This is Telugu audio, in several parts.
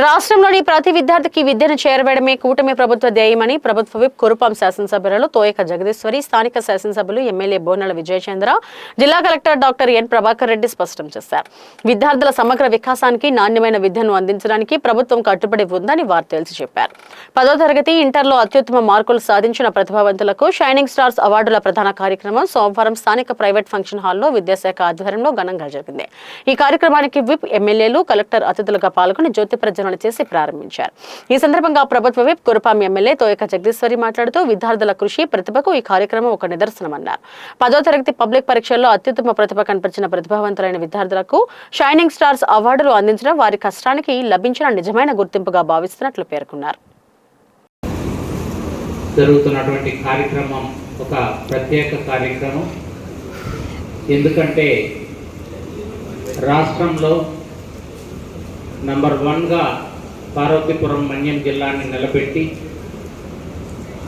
రాష్ట్రంలోని ప్రతి విద్యార్థికి విద్యను చేరవేయడమే కూటమి ప్రభుత్వ ధ్యేయమని ప్రభుత్వ విప్ కురుపాం శాసనసభ్యులు తోయక జగదీశ్వరి, స్థానిక శాసనసభ్యులు ఎమ్మెల్యే బోనాల విజయచంద్ర, జిల్లా collector doctor N Prabhakar Reddy స్పష్టం చేశారు. విద్యార్థుల సమగ్ర వికాసానికి, నాణ్యమైన విద్యను అందించడానికి ప్రభుత్వం కట్టుబడి ఉందని వారు తేల్చి చెప్పారు. 10వ తరగతి, ఇంటర్లో అత్యుత్తమ మార్కులు సాధించిన ప్రతిభావంతులకు షైనింగ్ స్టార్స్ అవార్డుల ప్రధాన కార్యక్రమం సోమవారం స్థానిక ప్రైవేట్ ఫంక్షన్ హాల్లో విద్యాశాఖ ఆధ్వర్యంలో ఘనంగా జరిగింది. ఈ కార్యక్రమానికి విప్, ఎమ్మెల్యేలు, కలెక్టర్ అతిథులుగా పాల్గొని జ్యోతి ప్రజ్వలన చేసి ప్రారంభించారు. ఈ సందర్భంగా ప్రభుత్వ విప్ కురుపాం ఎమ్మెల్యే తోయక జగదీశ్వరి మాట్లాడుతూ విద్యార్థుల కృషి, ప్రతిభకు ఈ కార్యక్రమం ఒక నిదర్శనమన్నారు. 10వ తరగతి పబ్లిక్ పరీక్షల్లో అత్యుత్తమ ప్రతిభ కనపరిచిన ప్రతిభావంతులైన విద్యార్థులకు షైనింగ్ స్టార్స్ అవార్డులు అందించడం వారి కష్టానికి లభించిన నిజమైన గుర్తింపుగా భావిస్తున్నట్లు పేర్కొన్నారు. జరుగుతున్నటువంటి కార్యక్రమం ఒక ప్రత్యేక కార్యక్రమం. ఎందుకంటే రాష్ట్రంలో నంబర్ 1గా పార్వతీపురం మన్యం జిల్లాని నిలబెట్టి,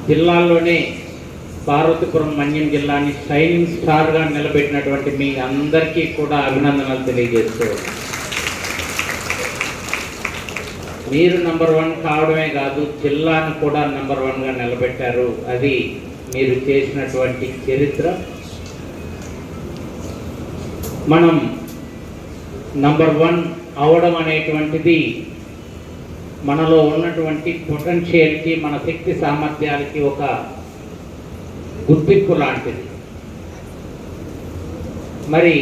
జిల్లాలోనే పార్వతీపురం మన్యం జిల్లాని షైనింగ్ స్టార్గా నిలబెట్టినటువంటి మీ అందరికీ కూడా అభినందనలు తెలియజేస్తూ, మీరు నంబర్ 1 కావడమే కాదు, జిల్లాను కూడా నంబర్ 1గా నిలబెట్టారు. అది మీరు చేసినటువంటి చరిత్ర. మనం నంబర్ 1 అవడం అనేటువంటిది మనలో ఉన్నటువంటి పొటెన్షియల్కి, మన శక్తి సామర్థ్యాలకి ఒక గుర్తింపు లాంటిది. మరి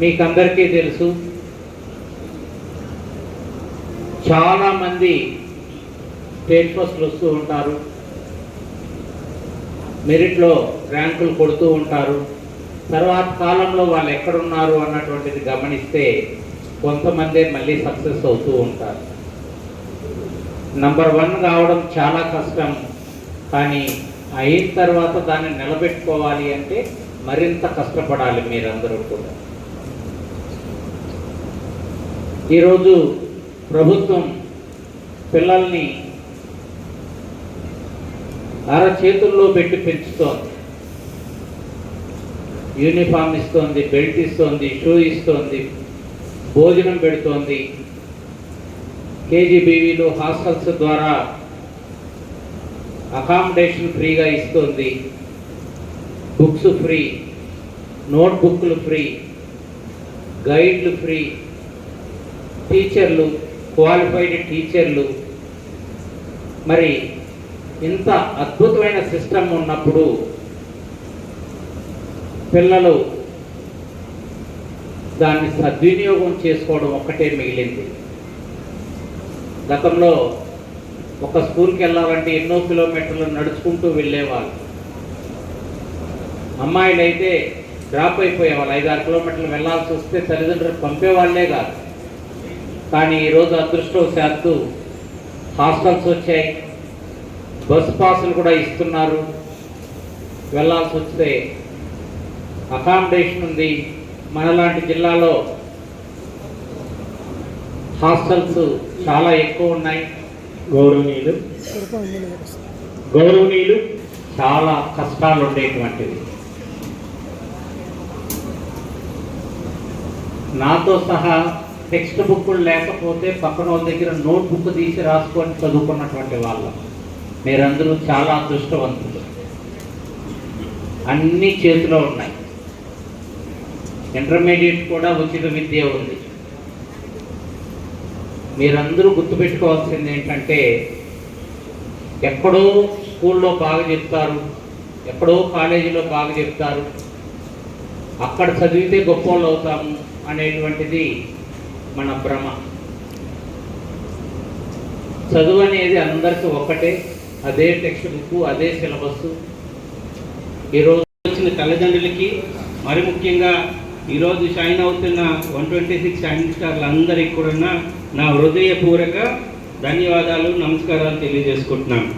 మీకందరికీ తెలుసు, చాలామంది స్టేట్ ఫస్ట్లు వస్తూ ఉంటారు, మెరిట్లో ర్యాంకులు కొడుతూ ఉంటారు. తర్వాత కాలంలో వాళ్ళు ఎక్కడున్నారు అన్నటువంటిది గమనిస్తే కొంతమందే మళ్ళీ సక్సెస్ అవుతూ ఉంటారు. నంబర్ 1 కావడం చాలా కష్టం, కానీ అయిన తర్వాత దాన్ని నిలబెట్టుకోవాలి అంటే మరింత కష్టపడాలి మీరందరూ కూడా. ఈరోజు ప్రభుత్వం పిల్లల్ని అరచేతుల్లో పెట్టి పెంచుతోంది. యూనిఫామ్ ఇస్తోంది, బెల్ట్ ఇస్తోంది, షూ ఇస్తోంది, భోజనం పెడుతోంది, కేజీబీవీలు, హాస్టల్స్ ద్వారా అకామిడేషన్ ఫ్రీగా ఇస్తోంది, బుక్స్ ఫ్రీ, నోట్బుక్లు ఫ్రీ, గైడ్లు ఫ్రీ, టీచర్లు, క్వాలిఫైడ్ టీచర్లు. మరి ఇంత అద్భుతమైన సిస్టమ్ ఉన్నప్పుడు పిల్లలు దాన్ని సద్వినియోగం చేసుకోవడం ఒక్కటే మిగిలింది. గతంలో ఒక స్కూల్కి వెళ్ళాలంటే ఎన్నో కిలోమీటర్లు నడుచుకుంటూ వెళ్ళేవాళ్ళు. అమ్మాయిలు అయితే డ్రాప్ అయిపోయేవాళ్ళు, 5-6 కిలోమీటర్లు వెళ్ళాల్సి వస్తే తల్లిదండ్రులు పంపేవాళ్లే కాదు. కానీ ఈరోజు అదృష్టవశాత్తు హాస్టల్స్ వచ్చాయి, బస్ పాసులు కూడా ఇస్తున్నారు. వెళ్ళాల్సి వస్తే అకామిడేషన్ ఉంది. మనలాంటి జిల్లాలో హాస్టల్స్ చాలా ఎక్కువ ఉన్నాయి. గౌరవనీయులు చాలా కష్టాలు ఉండేటువంటివి. నాతో సహా టెక్స్ట్ బుక్కులు లేకపోతే పక్కన వాళ్ళ దగ్గర నోట్బుక్ తీసి రాసుకొని చదువుకున్నటువంటి వాళ్ళం. మీరందరూ చాలా అదృష్టవంతులు. అన్నీ చేతిలో ఉన్నాయి. ఇంటర్మీడియట్ కూడా ఉచిత విద్య ఉంది. మీరందరూ గుర్తుపెట్టుకోవాల్సింది ఏంటంటే, ఎక్కడో స్కూల్లో బాగా చెప్తారు, ఎక్కడో కాలేజీలో బాగా చెప్తారు, అక్కడ చదివితే గొప్పవాళ్ళు అవుతాము అనేటువంటిది మన భ్రమ. చదువు అనేది అందరికీ ఒక్కటే, అదే టెక్స్ట్ బుక్, అదే సిలబస్. ఈరోజు వచ్చిన తల్లిదండ్రులకి, మరి ముఖ్యంగా ఈరోజు షైన్ అవుతున్న 126 షైనింగ్ స్టార్లు అందరికీ కూడా నా హృదయపూర్వక ధన్యవాదాలు, నమస్కారాలు తెలియజేసుకుంటున్నాను.